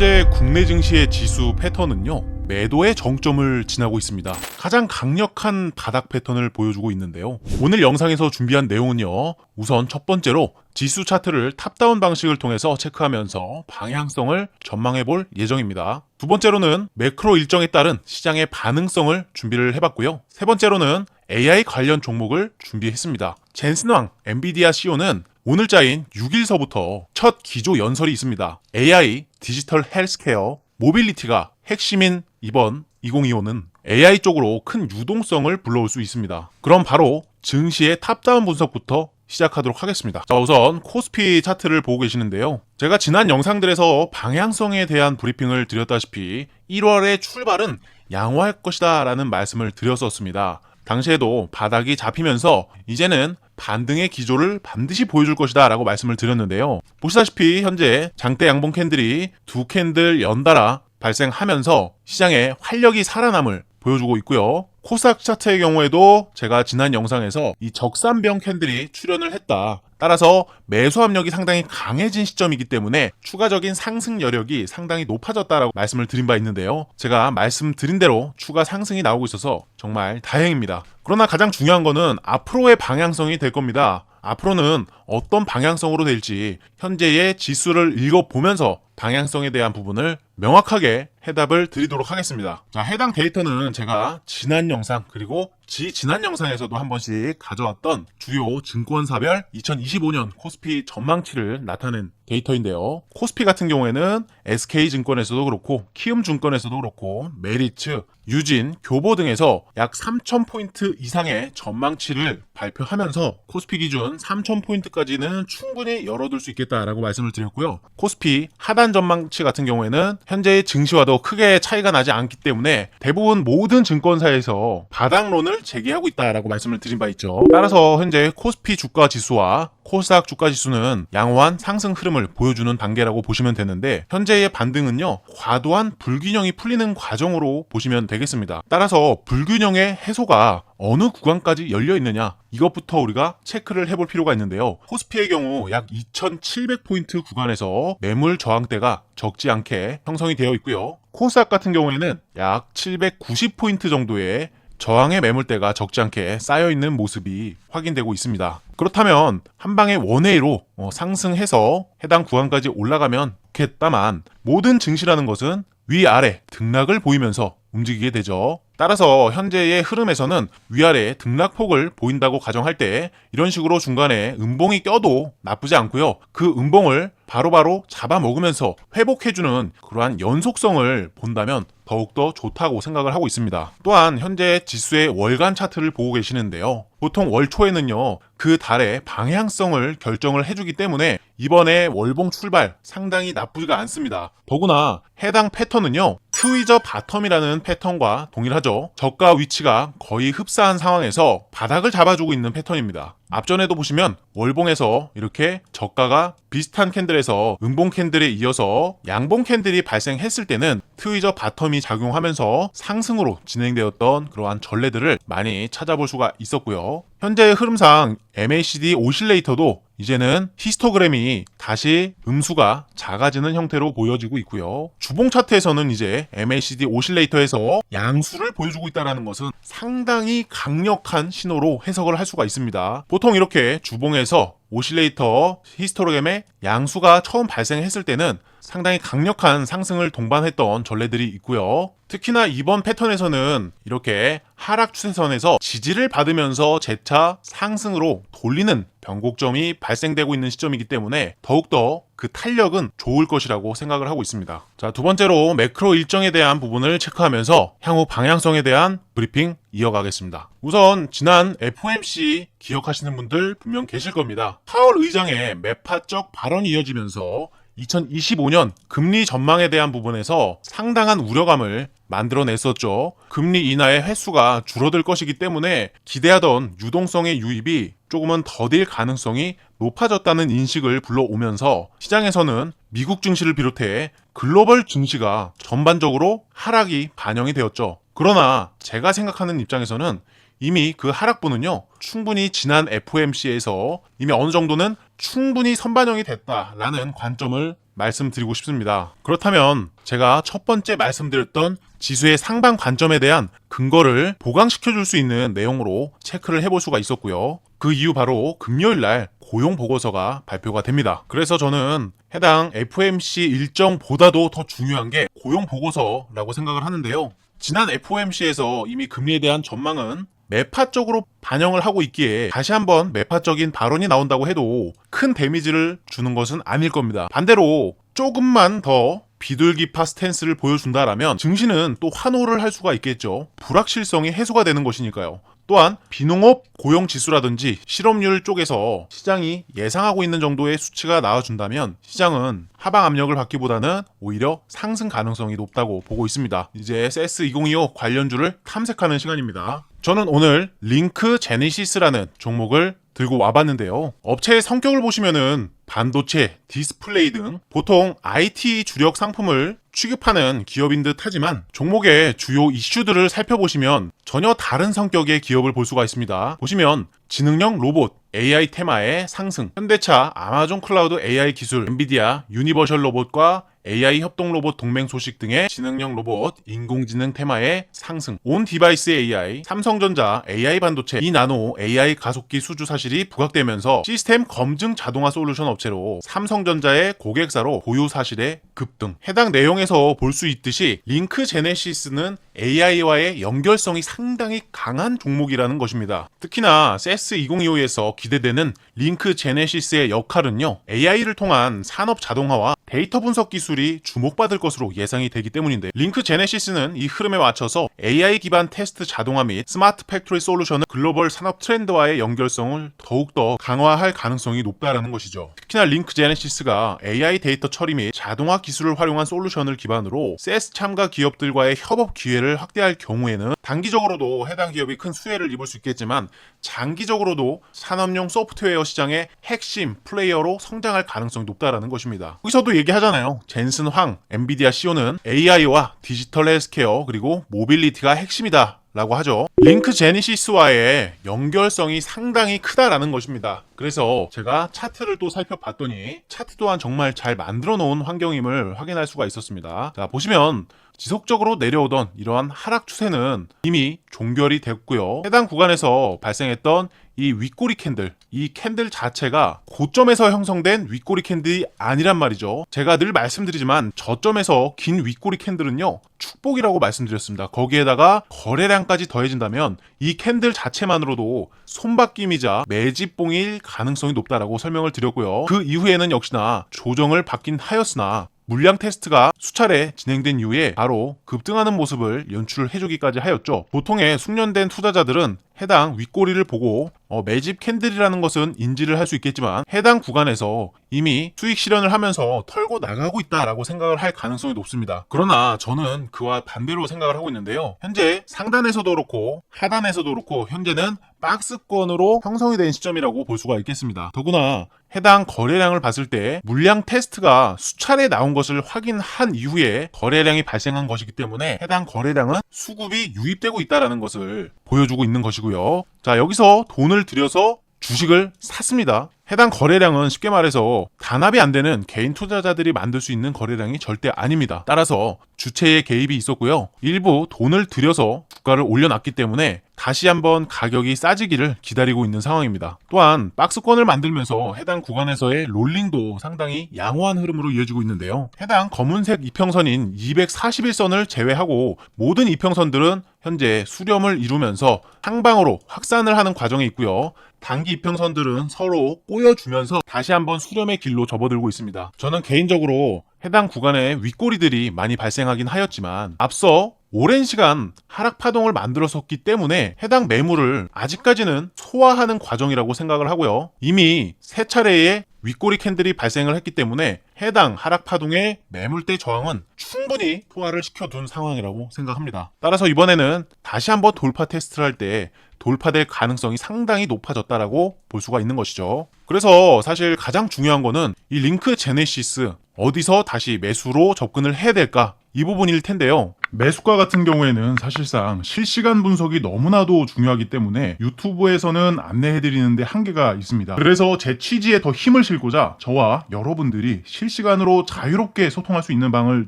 현재 국내 증시의 지수 패턴은요, 매도의 정점을 지나고 있습니다. 가장 강력한 바닥 패턴을 보여주고 있는데요. 오늘 영상에서 준비한 내용은요, 우선 첫 번째로 지수 차트를 탑다운 방식을 통해서 체크하면서 방향성을 전망해 볼 예정입니다. 두 번째로는 매크로 일정에 따른 시장의 반응성을 준비를 해봤고요. 세 번째로는 AI 관련 종목을 준비했습니다. 젠슨왕 엔비디아 CEO는 오늘자인 6일서부터 첫 기조 연설이 있습니다. AI, 디지털 헬스케어, 모빌리티가 핵심인 이번 2025는 AI 쪽으로 큰 유동성을 불러올 수 있습니다. 그럼 바로 증시의 탑다운 분석부터 시작하도록 하겠습니다. 자, 우선 코스피 차트를 보고 계시는데요. 제가 지난 영상들에서 방향성에 대한 브리핑을 드렸다시피 1월의 출발은 양호할 것이다 라는 말씀을 드렸었습니다. 당시에도 바닥이 잡히면서 이제는 반등의 기조를 반드시 보여줄 것이다 라고 말씀을 드렸는데요. 보시다시피 현재 장대 양봉 캔들이 두 캔들 연달아 발생하면서 시장에 활력이 살아남을 보여주고 있고요. 코스닥 차트의 경우에도 제가 지난 영상에서 이 적산병 캔들이 출현을 했다. 따라서 매수 압력이 상당히 강해진 시점이기 때문에 추가적인 상승 여력이 상당히 높아졌다라고 말씀을 드린 바 있는데요. 제가 말씀드린 대로 추가 상승이 나오고 있어서 정말 다행입니다. 그러나 가장 중요한 거는 앞으로의 방향성이 될 겁니다. 앞으로는 어떤 방향성으로 될지 현재의 지수를 읽어보면서 방향성에 대한 부분을 명확하게 해답을 드리도록 하겠습니다. 자, 해당 데이터는 제가 지난 영상 그리고 지난 영상에서도 한 번씩 가져왔던 주요 증권사별 2025년 코스피 전망치를 나타낸 데이터인데요. 코스피 같은 경우에는 SK증권에서도 그렇고 키움증권에서도 그렇고 메리츠, 유진, 교보 등에서 약 3,000포인트 이상의 전망치를 발표하면서 코스피 기준 3,000포인트까지는 충분히 열어둘 수 있겠다라고 말씀을 드렸고요. 코스피 하단 전망치 같은 경우에는 현재의 증시와도 크게 차이가 나지 않기 때문에 대부분 모든 증권사에서 바닥론을 제기하고 있다라고 말씀을 드린 바 있죠. 따라서 현재 코스피 주가 지수와 코스닥 주가 지수는 양호한 상승 흐름을 보여주는 단계라고 보시면 되는데 현재의 반등은요, 과도한 불균형이 풀리는 과정으로 보시면 되겠습니다. 따라서 불균형의 해소가 어느 구간까지 열려 있느냐, 이것부터 우리가 체크를 해볼 필요가 있는데요. 코스피의 경우 약 2,700포인트 구간에서 매물 저항대가 적지 않게 형성이 되어 있고요. 코스닥 같은 경우에는 약 790포인트 정도의 저항의 매물대가 적지 않게 쌓여있는 모습이 확인되고 있습니다. 그렇다면 한방에 원웨이로 상승해서 해당 구간까지 올라가면 좋겠다만 모든 증시라는 것은 위아래 등락을 보이면서 움직이게 되죠. 따라서 현재의 흐름에서는 위아래 등락폭을 보인다고 가정할 때 이런 식으로 중간에 음봉이 껴도 나쁘지 않고요. 그 음봉을 바로바로 잡아먹으면서 회복해주는 그러한 연속성을 본다면 더욱더 좋다고 생각을 하고 있습니다. 또한 현재 지수의 월간 차트를 보고 계시는데요. 보통 월 초에는요, 그 달의 방향성을 결정을 해주기 때문에 이번에 월봉 출발 상당히 나쁘지가 않습니다. 더구나 해당 패턴은요, 트위저 바텀이라는 패턴과 동일하죠. 저가 위치가 거의 흡사한 상황에서 바닥을 잡아주고 있는 패턴입니다. 앞전에도 보시면 월봉에서 이렇게 저가가 비슷한 캔들에서 음봉 캔들에 이어서 양봉 캔들이 발생했을 때는 트위저 바텀이 작용하면서 상승으로 진행되었던 그러한 전례들을 많이 찾아볼 수가 있었고요. 현재의 흐름상 MACD 오실레이터도 이제는 히스토그램이 다시 음수가 작아지는 형태로 보여지고 있고요. 주봉 차트에서는 이제 MACD 오실레이터에서 양수를 보여주고 있다는 것은 상당히 강력한 신호로 해석을 할 수가 있습니다. 보통 이렇게 주봉에서 오실레이터 히스토그램의 양수가 처음 발생했을 때는 상당히 강력한 상승을 동반했던 전례들이 있고요. 특히나 이번 패턴에서는 이렇게 하락 추세선에서 지지를 받으면서 재차 상승으로 돌리는 변곡점이 발생되고 있는 시점이기 때문에 더욱더 그 탄력은 좋을 것이라고 생각을 하고 있습니다. 자, 두 번째로 매크로 일정에 대한 부분을 체크하면서 향후 방향성에 대한 브리핑 이어가겠습니다. 우선 지난 FOMC 기억하시는 분들 분명 계실 겁니다. 파월 의장의 매파적 발언이 이어지면서 2025년 금리 전망에 대한 부분에서 상당한 우려감을 만들어냈었죠. 금리 인하의 횟수가 줄어들 것이기 때문에 기대하던 유동성의 유입이 조금은 더딜 가능성이 높아졌다는 인식을 불러오면서 시장에서는 미국 증시를 비롯해 글로벌 증시가 전반적으로 하락이 반영이 되었죠. 그러나 제가 생각하는 입장에서는 이미 그 하락분은요, 충분히 지난 FOMC에서 이미 어느 정도는 충분히 선반영이 됐다라는 관점을 말씀드리고 싶습니다. 그렇다면 제가 첫 번째 말씀드렸던 지수의 상방 관점에 대한 근거를 보강시켜줄 수 있는 내용으로 체크를 해볼 수가 있었고요. 그 이후 바로 금요일날 고용 보고서가 발표가 됩니다. 그래서 저는 해당 FOMC 일정보다도 더 중요한 게 고용 보고서라고 생각을 하는데요. 지난 FOMC에서 이미 금리에 대한 전망은 매파적으로 반영을 하고 있기에 다시 한번 매파적인 발언이 나온다고 해도 큰 데미지를 주는 것은 아닐 겁니다. 반대로 조금만 더 비둘기파 스탠스를 보여준다라면 증시는 또 환호를 할 수가 있겠죠. 불확실성이 해소가 되는 것이니까요. 또한 비농업 고용지수라든지 실업률 쪽에서 시장이 예상하고 있는 정도의 수치가 나와준다면 시장은 하방 압력을 받기보다는 오히려 상승 가능성이 높다고 보고 있습니다. 이제 세스 2025 관련주를 탐색하는 시간입니다. 저는 오늘 링크 제네시스라는 종목을 들고 와봤는데요. 업체의 성격을 보시면은 반도체, 디스플레이 등 보통 IT 주력 상품을 취급하는 기업인 듯 하지만 종목의 주요 이슈들을 살펴보시면 전혀 다른 성격의 기업을 볼 수가 있습니다. 보시면 지능형 로봇, AI 테마의 상승, 현대차, 아마존 클라우드 AI 기술, 엔비디아, 유니버셜 로봇과 AI 협동 로봇 동맹 소식 등의 지능형 로봇, 인공지능 테마의 상승, 온 디바이스 AI, 삼성전자 AI 반도체, 이나노 AI 가속기 수주 사실이 부각되면서 시스템 검증 자동화 솔루션 업체로 삼성전자의 고객사로 보유 사실의 급등. 해당 내용에서 볼 수 있듯이 링크 제네시스는 AI와의 연결성이 상당히 강한 종목이라는 것입니다. 특히나 세스 2025에서 기대되는 링크 제네시스의 역할은요, AI를 통한 산업 자동화와 데이터 분석 기술이 주목받을 것으로 예상이 되기 때문인데, 링크 제네시스는 이 흐름에 맞춰서 AI 기반 테스트 자동화 및 스마트 팩토리 솔루션을 글로벌 산업 트렌드와의 연결성을 더욱더 강화할 가능성이 높다라는 것이죠. 특히나 링크 제네시스가 AI 데이터 처리 및 자동화 기술을 활용한 솔루션을 기반으로 세스 참가 기업들과의 협업 기회를 확대할 경우에는 단기적으로도 해당 기업이 큰 수혜를 입을 수 있겠지만 장기적으로도 산업용 소프트웨어 시장의 핵심 플레이어로 성장할 가능성이 높다라는 것입니다. 여기서도 얘기하잖아요. 젠슨 황, 엔비디아 CEO는 AI와 디지털 헬스케어 그리고 모빌리티가 핵심이다 라고 하죠. 링크 제네시스와의 연결성이 상당히 크다라는 것입니다. 그래서 제가 차트를 또 살펴봤더니 차트 또한 정말 잘 만들어 놓은 환경임을 확인할 수가 있었습니다. 자, 보시면 지속적으로 내려오던 이러한 하락 추세는 이미 종결이 됐고요. 해당 구간에서 발생했던 이 윗꼬리 캔들, 이 캔들 자체가 고점에서 형성된 윗꼬리 캔들이 아니란 말이죠. 제가 늘 말씀드리지만 저점에서 긴 윗꼬리 캔들은요, 축복이라고 말씀드렸습니다. 거기에다가 거래량까지 더해진다면 이 캔들 자체만으로도 손바뀜이자 매집봉일 가능성이 높다라고 설명을 드렸고요. 그 이후에는 역시나 조정을 받긴 하였으나 물량 테스트가 수차례 진행된 이후에 바로 급등하는 모습을 연출해주기까지 하였죠. 보통의 숙련된 투자자들은 해당 윗꼬리를 보고 매집 캔들이라는 것은 인지를 할 수 있겠지만 해당 구간에서 이미 수익 실현을 하면서 털고 나가고 있다라고 생각을 할 가능성이 높습니다. 그러나 저는 그와 반대로 생각을 하고 있는데요. 현재 상단에서도 그렇고 하단에서도 그렇고 현재는 박스권으로 형성이 된 시점이라고 볼 수가 있겠습니다. 더구나 해당 거래량을 봤을 때 물량 테스트가 수차례 나온 것을 확인한 이후에 거래량이 발생한 것이기 때문에 해당 거래량은 수급이 유입되고 있다는 것을 보여주고 있는 것이고요. 자, 여기서 돈을 들여서 주식을 샀습니다. 해당 거래량은 쉽게 말해서 단합이 안 되는 개인 투자자들이 만들 수 있는 거래량이 절대 아닙니다. 따라서 주체의 개입이 있었고요. 일부 돈을 들여서 주가를 올려놨기 때문에 다시 한번 가격이 싸지기를 기다리고 있는 상황입니다. 또한 박스권을 만들면서 해당 구간에서의 롤링도 상당히 양호한 흐름으로 이어지고 있는데요. 해당 검은색 이평선인 241선을 제외하고 모든 이평선들은 현재 수렴을 이루면서 상방으로 확산을 하는 과정에 있고요. 단기 이평선들은 서로 꼬여주면서 다시 한번 수렴의 길로 접어들고 있습니다. 저는 개인적으로 해당 구간에 윗꼬리들이 많이 발생하긴 하였지만 앞서 오랜 시간 하락 파동을 만들었었기 때문에 해당 매물을 아직까지는 소화하는 과정이라고 생각을 하고요. 이미 세 차례의 윗꼬리 캔들이 발생을 했기 때문에 해당 하락 파동의 매물대 저항은 충분히 소화를 시켜둔 상황이라고 생각합니다. 따라서 이번에는 다시 한번 돌파 테스트를 할 때 돌파될 가능성이 상당히 높아졌다라고 볼 수가 있는 것이죠. 그래서 사실 가장 중요한 거는 이 링크 제네시스 어디서 다시 매수로 접근을 해야 될까? 이 부분일 텐데요. 매수가 같은 경우에는 사실상 실시간 분석이 너무나도 중요하기 때문에 유튜브에서는 안내해드리는데 한계가 있습니다. 그래서 제 취지에 더 힘을 실고자 저와 여러분들이 실시간으로 자유롭게 소통할 수 있는 방을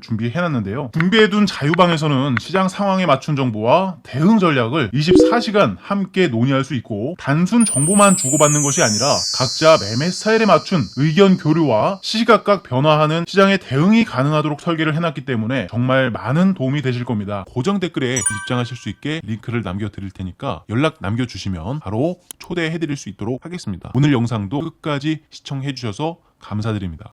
준비해놨는데요. 준비해둔 자유방에서는 시장 상황에 맞춘 정보와 대응 전략을 24시간 함께 논의할 수 있고, 단순 정보만 주고받는 것이 아니라 각자 매매 스타일에 맞춘 의견 교류와 시시각각 변화하는 시장에 대응이 가능하도록 설계를 해놨기 때문에 정말 많은 도움이 되실 겁니다. 고정 댓글에 입장하실 수 있게 링크를 남겨드릴 테니까 연락 남겨주시면 바로 초대해드릴 수 있도록 하겠습니다. 오늘 영상도 끝까지 시청해주셔서 감사드립니다.